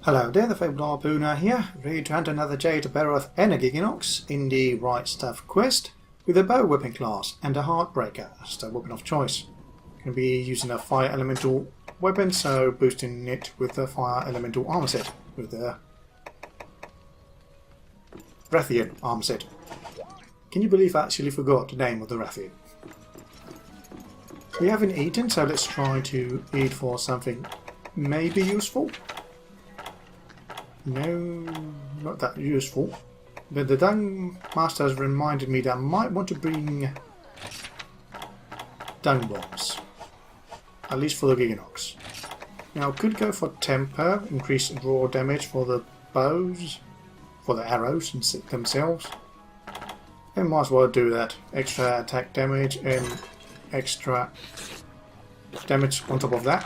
Hello there, the Fabled Harpooner here, ready to hunt another Jade, Barroth and a Gigginox in the Right Stuff quest with a bow weapon class and a Heartbreaker as the weapon of choice. Going to be using a fire elemental weapon, so boosting it with the fire elemental armor set with the Rathian armor set. Can you believe I actually forgot the name of the Rathian? We haven't eaten, so let's try to eat for something maybe useful. No, not that useful. But the Dung Master has reminded me that I might want to bring Dung Bombs. At least for the Gigginox. Now I could go for Temper, increase raw damage for the bows, for the arrows themselves. And might as well do that. Extra attack damage and extra damage on top of that.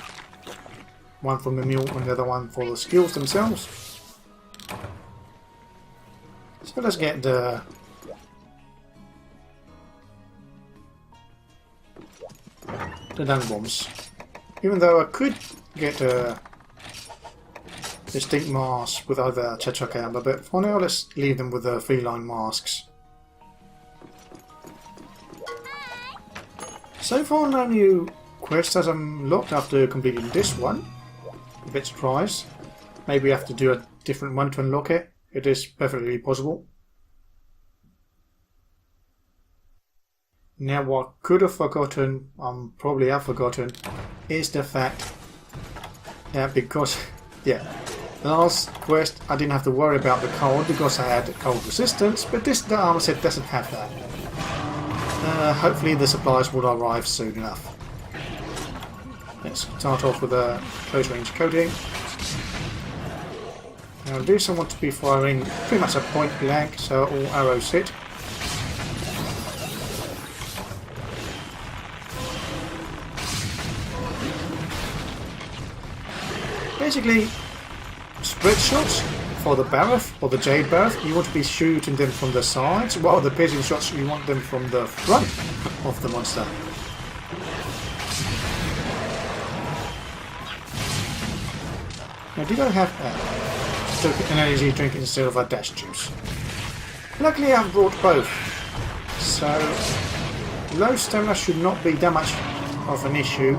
One from the mule and the other one for the skills themselves. So let's get the dung bombs. Even though I could get a distinct mask with either Chechuk Amber, but for now let's leave them with the feline masks. So far no new quest has unlocked after completing this one. A bit surprised. Maybe I have to do a different one to unlock it. It is perfectly possible. Now what I could have forgotten, probably have forgotten, is the fact that because, the last quest I didn't have to worry about the cold because I had cold resistance, but the armor set doesn't have that. Hopefully the supplies will arrive soon enough. Let's start off with a close range coating. Now I do want to be firing pretty much at point blank, so all arrows hit. Basically, spread shots for the Barroth or the Jade Barroth, you want to be shooting them from the sides, while the piercing shots you want them from the front of the monster. Now did I have an energy drink instead of a dash juice? Luckily I've brought both, so low stamina should not be that much of an issue,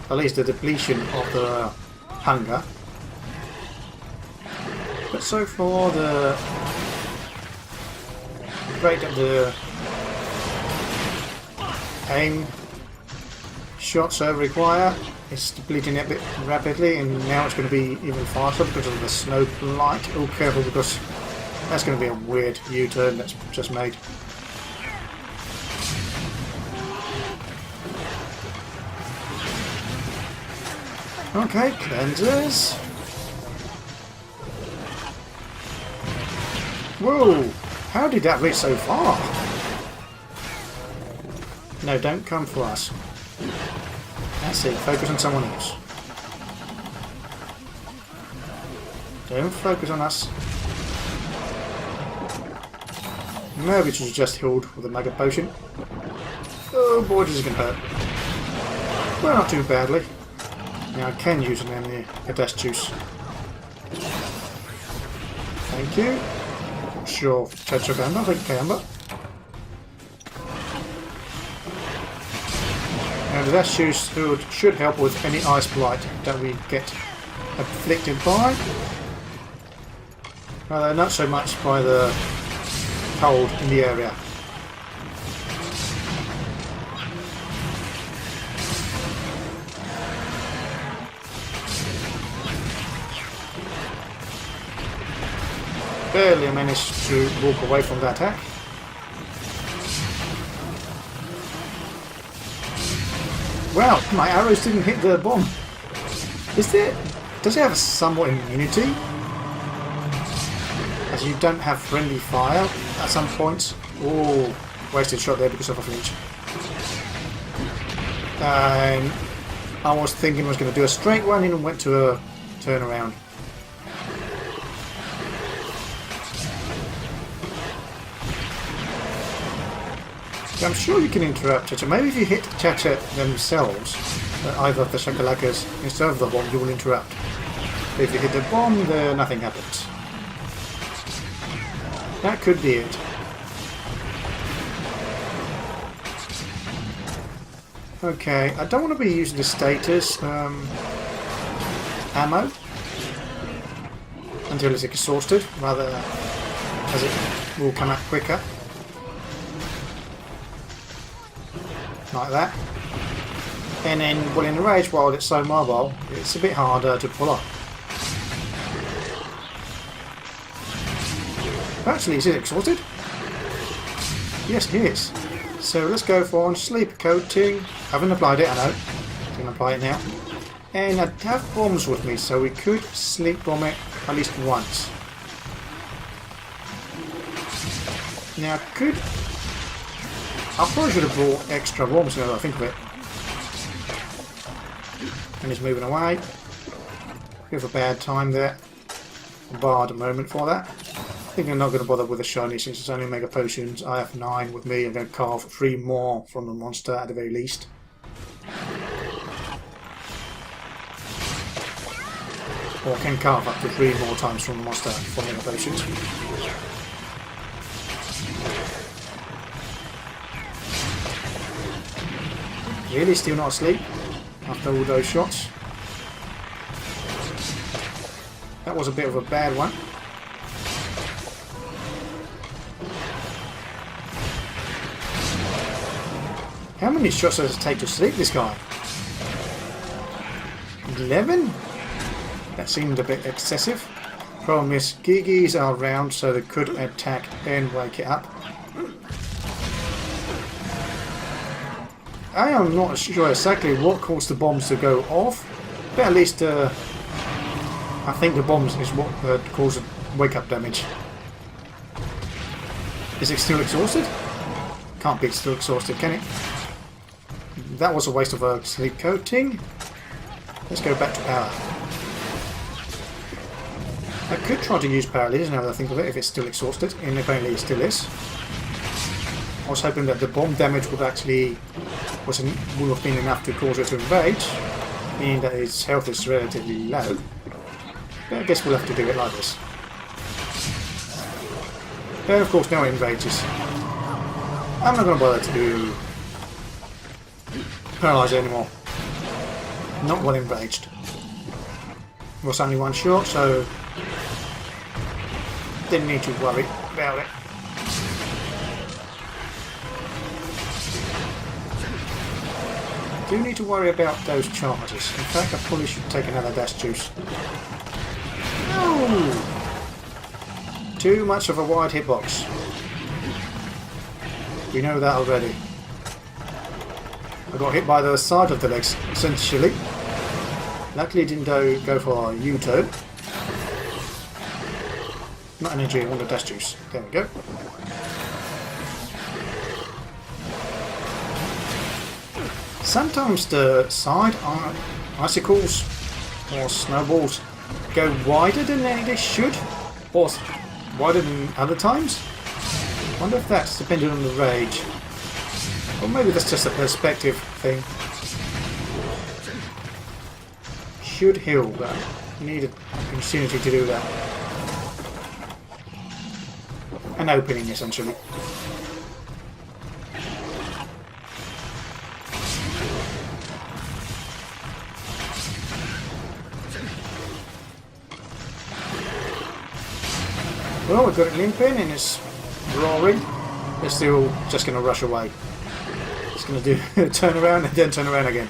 at least the depletion of the hunger. But so far the rate of the aim shots I require is depleting it a bit rapidly, and now it's going to be even faster because of the snow blight. Oh, careful, because that's going to be a weird U-turn that's just made. Okay, cleansers. Whoa! How did that reach so far? No, don't come for us. That's it, focus on someone else. Don't focus on us. Maybe it was just healed with a mega potion. Oh boy, this is going to hurt. Well, not too badly. Now I can use an dash juice. Thank you. Not sure if Chechuk Amber, I think Amber. Now the dash juice should help with any ice blight that we get afflicted by. Although not so much by the cold in the area. Barely managed to walk away from that attack. Wow, my arrows didn't hit the bomb. Does it have somewhat immunity? As you don't have friendly fire at some points. Oh, wasted shot there because of a flinch. And I was thinking I was going to do a straight one and went to a turnaround. I'm sure you can interrupt it, so maybe if you hit Chacha themselves, either of the Shakalakas instead of the bomb, you will interrupt. If you hit the bomb, then nothing happens. That could be it. Okay, I don't want to be using the status ammo until it's exhausted, rather as it will come out quicker. Like that. And then, well, in the rage, while it's so mobile, it's a bit harder to pull off. Actually, is it exhausted? Yes, it is. So let's go for sleep coating. Haven't applied it, I know. I'm going to apply it now. And I have bombs with me, so we could sleep bomb it at least once. Now, I probably should have brought extra bombs now that I think of it. And he's moving away. Bit of a bad time there. Barred a moment for that. I think I'm not going to bother with the shiny since it's only mega potions. I have 9 with me. I'm going to carve 3 more from the monster at the very least. Or can carve up to 3 more times from the monster for mega potions. Really, still not asleep after all those shots. That was a bit of a bad one. How many shots does it take to sleep this guy? 11? That seemed a bit excessive. Problem is, Giggies are around, so they could attack and wake it up. I am not sure exactly what caused the bombs to go off, but at least I think the bombs is what caused wake-up damage. Is it still exhausted? Can't be still exhausted, can it? That was a waste of a sleep coating. Let's go back to power. I could try to use paralysis now that I think of it, if it's still exhausted, and apparently it still is. I was hoping that the bomb damage would actually would have been enough to cause it to enrage, meaning that its health is relatively low. But I guess we'll have to do it like this. But of course, no enrages. I'm not going to bother to do paralyze anymore. Not well enraged. It was only one shot, so didn't need to worry about it. Do need to worry about those charges. In fact, I probably should take another dash juice. No! Too much of a wide hitbox. We know that already. I got hit by the side of the legs, essentially. Luckily didn't go for a U-turn. Not energy, I want a dash juice. There we go. Sometimes the side icicles or snowballs go wider than they should, or wider than other times. I wonder if that's dependent on the rage. Or maybe that's just a perspective thing. Should heal, but need an opportunity to do that. An opening, essentially. Well, we've got it limping and it's roaring. It's still just going to rush away. It's going to do turn around and then turn around again.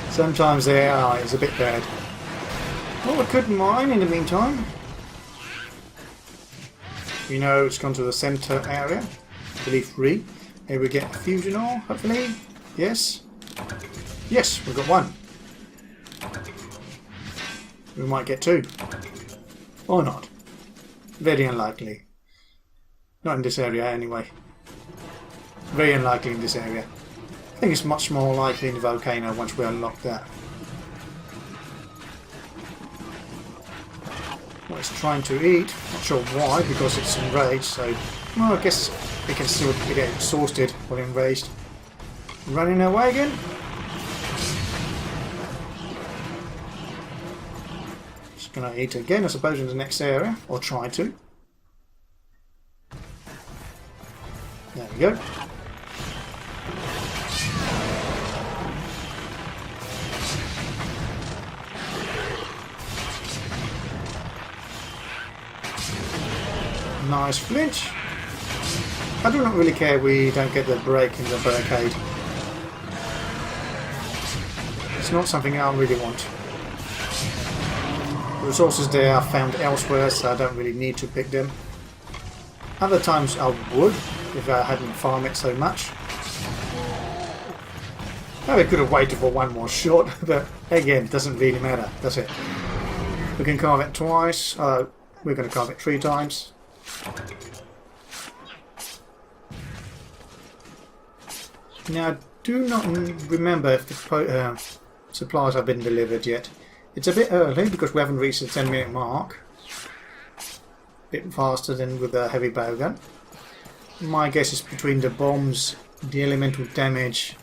Sometimes the AI is a bit bad. Well, we could mine in the meantime. We know it's gone to the centre area. I believe 3. Here we get a fusion ore, hopefully. Yes. Yes, we've got 1. We might get 2. Or not. Very unlikely. Not in this area anyway. Very unlikely in this area. I think it's much more likely in the volcano once we unlock that. What it's trying to eat, not sure why, because it's enraged, so well, I guess it can still get exhausted while enraged. Running away again? Just going to eat again, I suppose, in the next area, or try to. There we go. Nice flinch. I do not really care we don't get the break in the barricade. It's not something I really want. The resources there are found elsewhere, so I don't really need to pick them. Other times I would, if I hadn't farmed it so much. I could have waited for one more shot, but again, doesn't really matter, does it? We can carve it twice, we're going to carve it 3 times. Now, I do not remember if the supplies have been delivered yet. It's a bit early because we haven't reached the 10-minute mark. A bit faster than with the heavy bowgun. My guess is between the bombs, the elemental damage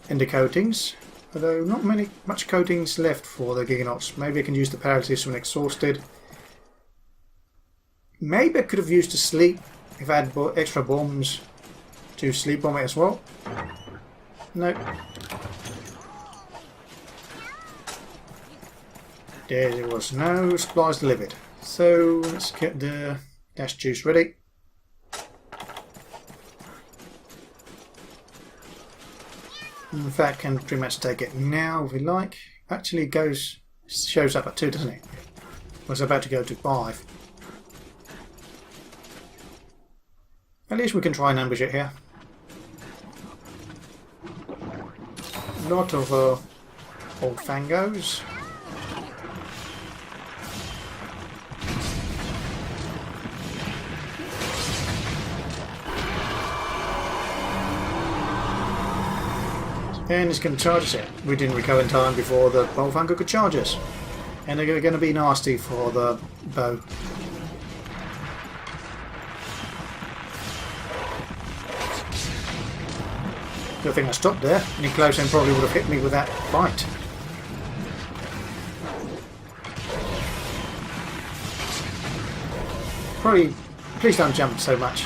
and the coatings. Although not much coatings left for the Gigginox. Maybe I can use the paralysis when exhausted. Maybe I could have used the sleep if I had extra bombs to sleep bomb it as well. Nope. There was no supplies delivered. So let's get the dash juice ready. In fact, can pretty much take it now if we like. Actually shows up at 2, doesn't it? I was about to go to 5. At least we can try and ambush it here. Lot of old fangos. And it's going to charge us it. We didn't recover in time before the old fango could charge us. And they're going to be nasty for the bow. Good thing I stopped there. Any closer and probably would have hit me with that bite. Probably, please don't jump so much.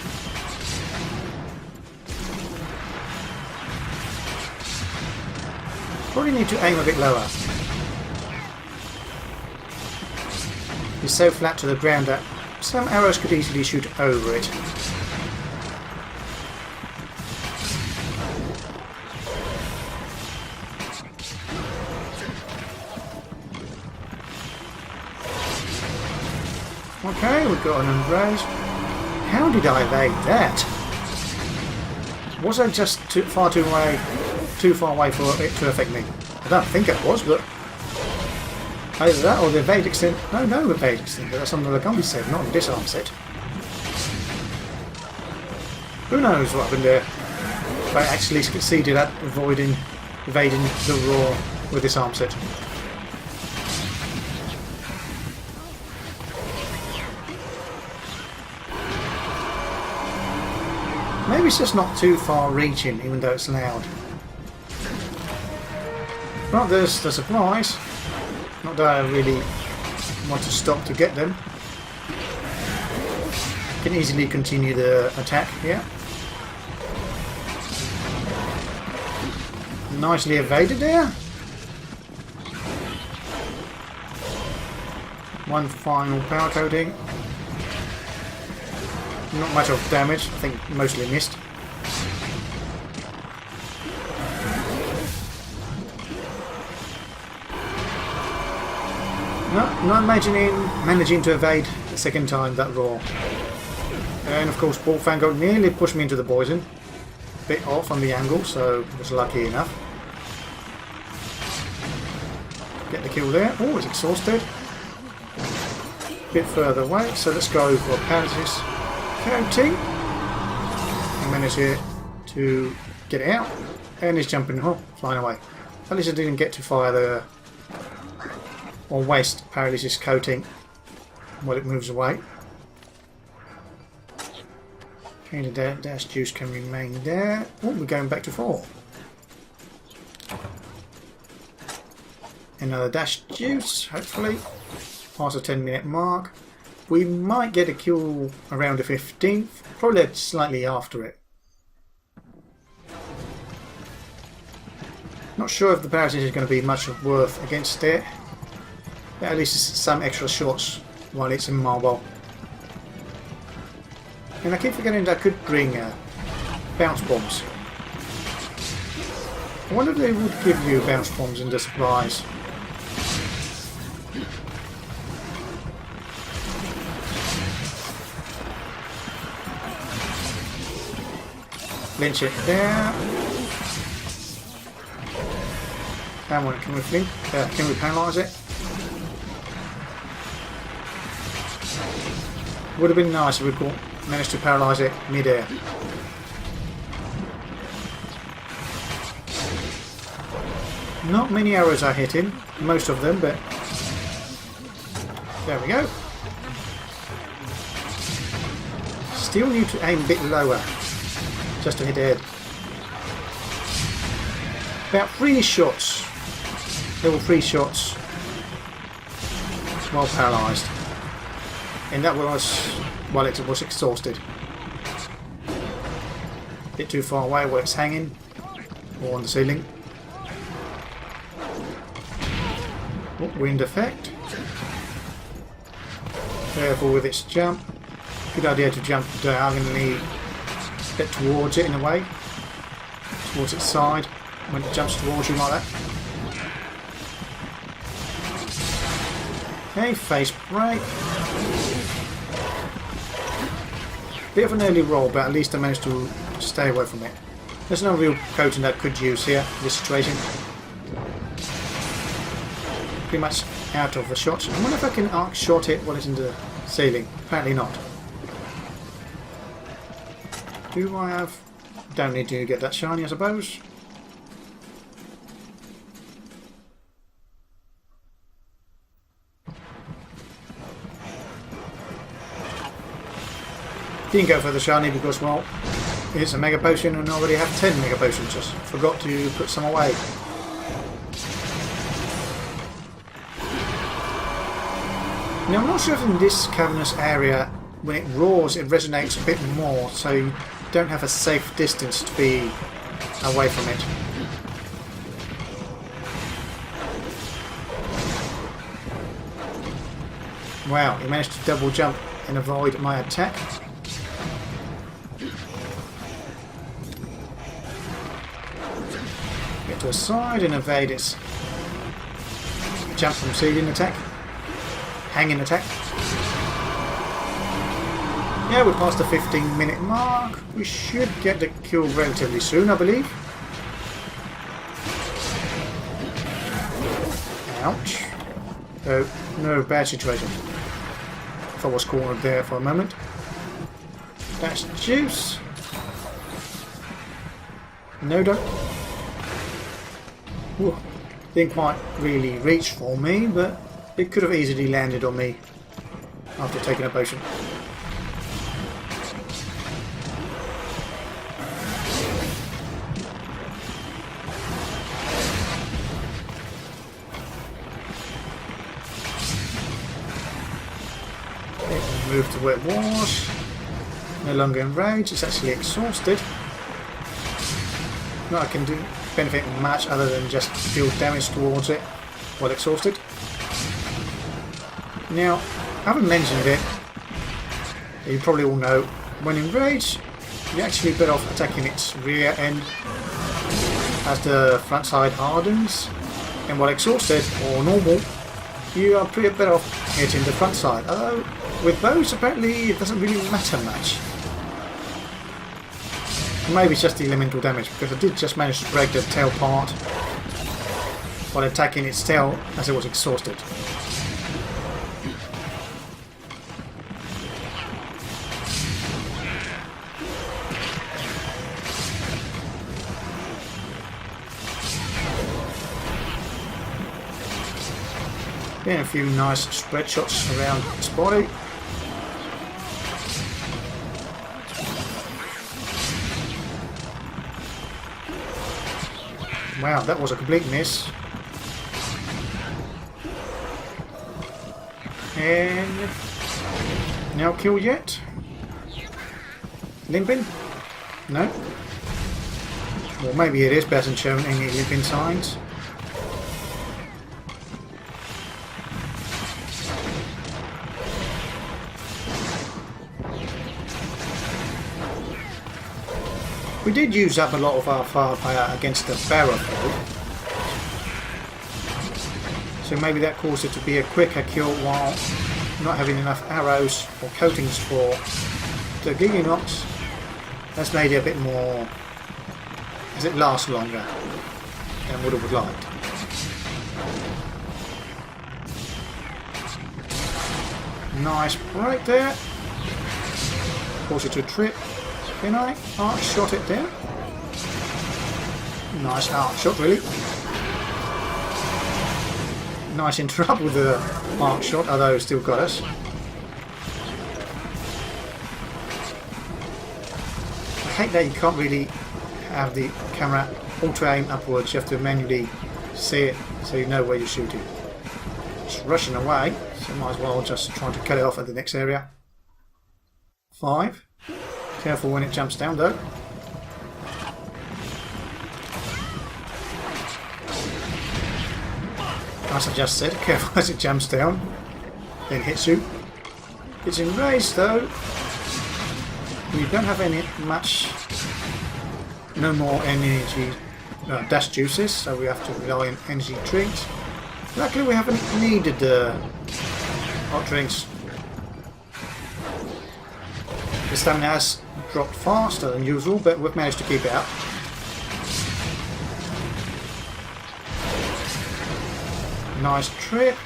Probably need to aim a bit lower. It's so flat to the ground that some arrows could easily shoot over it. Okay, we've got an embrace. How did I evade that? Was I just too far away for it to affect me? I don't think it was, but either that or the evade extent. No evade extent. That's on the Lagombi set, not on the disarm set. Who knows what happened there? If I actually succeeded at evading the roar with this arm set. Maybe it's just not too far reaching, even though it's loud. But there's the supplies. Not that I really want to stop to get them. Can easily continue the attack here. Nicely evaded there. One final power coating. Not much of damage, I think mostly missed. No, not managing to evade the second time that roar. And of course Ball Fango nearly pushed me into the poison. Bit off on the angle, so was lucky enough. Get the kill there. Oh, it's exhausted. Bit further away, so let's go for paralysis coating. And manage here to get it out. And he's jumping, flying away. At least I didn't get to fire the or waste paralysis coating while it moves away. Okay, the dash juice can remain there. Oh, we're going back to 4. Another dash juice, hopefully. past the 10-minute mark. We might get a kill around the 15th, probably slightly after it. Not sure if the Barroth is going to be much of worth against it. But at least it's some extra shots while it's immobile. And I keep forgetting that I could bring bounce bombs. I wonder if they would give you bounce bombs in the supplies. Lynch it there. That one, can we fling? Can we paralyse it? Would have been nice if we managed to paralyse it mid-air. Not many arrows are hitting, most of them, but there we go. Still need to aim a bit lower, just to hit the head. About 3 shots, level 3 shots, while paralysed. And that was while it was exhausted. A bit too far away where it's hanging, or on the ceiling. Oh, wind effect. Careful with its jump. Good idea to jump diagonally, get towards it in a way, towards its side when it jumps towards you like that. Okay, face break. Bit of an early roll, but at least I managed to stay away from it. There's no real coating that I could use here in this situation. Pretty much out of the shots. I wonder if I can arc shot it while it's in the ceiling. Apparently not. Do I have... Don't need to get that shiny, I suppose. Didn't go for the shiny because, well, it's a mega potion and I already have 10 mega potions. Just forgot to put some away. Now I'm not sure if in this cavernous area, when it roars, it resonates a bit more, so you don't have a safe distance to be away from it. Wow, he managed to double jump and avoid my attack. Get to a side and evade its jump from ceiling attack. Hanging attack. Yeah, we're past the 15-minute mark. We should get the kill relatively soon, I believe. Ouch. Oh, no, bad situation. If I was cornered there for a moment. That's juice. No, don't. Ooh, didn't quite really reach for me, but it could have easily landed on me after taking a potion. Move to where it was. No longer enraged, it's actually exhausted. Not I can do benefit much other than just deal damage towards it while exhausted. Now, I haven't mentioned it, you probably all know, when enraged, you're actually better off attacking its rear end as the front side hardens, and while exhausted or normal, you are pretty better off hitting the front side. Although, with bows, apparently it doesn't really matter much. Maybe it's just the elemental damage, because I did just manage to break the tail part while attacking its tail as it was exhausted. Getting a few nice spread shots around its body. Wow, that was a complete miss. And now kill yet? Limping? No. Well, maybe it is, but hasn't shown any limping signs. We did use up a lot of our firepower against the Barroth though. So maybe that caused it to be a quicker kill while not having enough arrows or coatings for the Gigginox. That's made it a bit more, as it lasts longer than what I would like. Nice break there. Force it to trip. Can I arc shot it there? Nice arc shot, really. Nice interrupt with the arc shot, although it still got us. I hate that you can't really have the camera auto-aim upwards. You have to manually see it so you know where you're shooting. It's rushing away, so might as well just try to cut it off at the next area. 5. Careful when it jumps down though. As I just said, careful as it jumps down, then hits you. It's in range though. We don't have any no more energy dash juices, so we have to rely on energy drinks. Luckily we haven't needed the hot drinks. The stamina has dropped faster than usual, but we've managed to keep it up. Nice trip.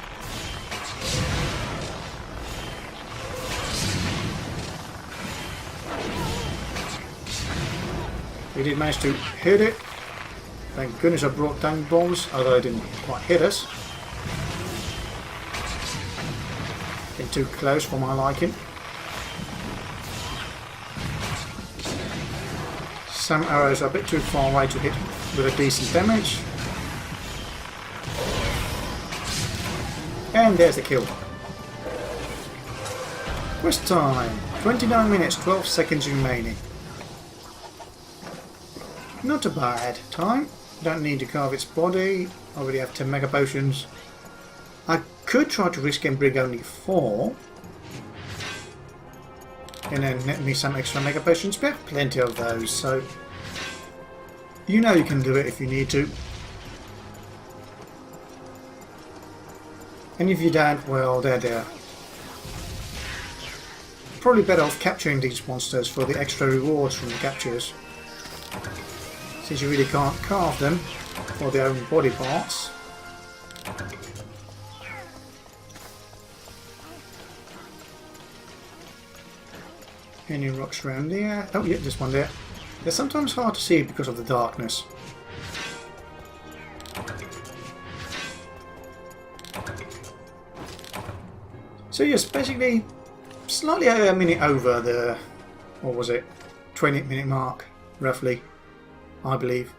We did manage to hit it. Thank goodness I brought down bombs, although it didn't quite hit us. Getting too close for my liking. Some arrows are a bit too far away to hit with a decent damage. And there's the kill. Quest time. 29 minutes, 12 seconds remaining. Not a bad time. Don't need to carve its body. Already have 10 mega potions. I could try to risk and bring only 4. And then net me some extra mega potions. We have plenty of those, so you know you can do it if you need to. And if you don't, well, they're there. Probably better off capturing these monsters for the extra rewards from the captures, since you really can't carve them for their own body parts. Any rocks around there? Oh yeah, there's one there. They're sometimes hard to see because of the darkness. So yes, basically slightly a minute over the, what was it, 20-minute mark, roughly, I believe.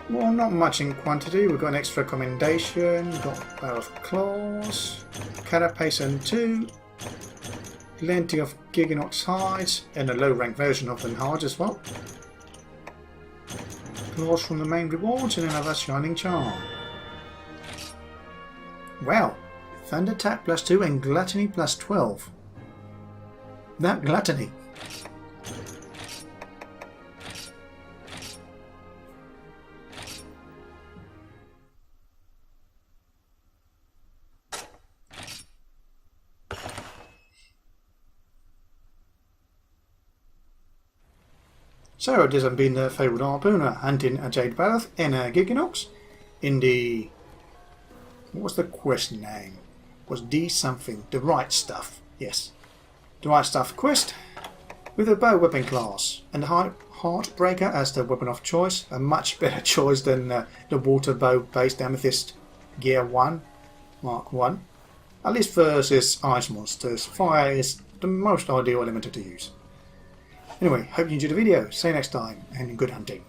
Well, not much in quantity. We've got an extra commendation, we've got Barroth claws, carapace and 2, plenty of Gigginox hides, and a low rank version of them hides as well. Claws from the main rewards and another shining charm. Wow, Thunder Attack +2 and Gluttony +12. That Gluttony. So this has been the Fabled Harpooner hunting a Jade Barroth and a Gigginox in the... what was the quest name? Was D something? The Right Stuff. Yes. The Right Stuff quest with a bow weapon class and the Heartbreaker as the weapon of choice. A much better choice than the water bow based Amethyst Gear 1 Mark 1. At least versus ice monsters. Fire is the most ideal elemental to use. Anyway, hope you enjoyed the video. See you next time and good hunting.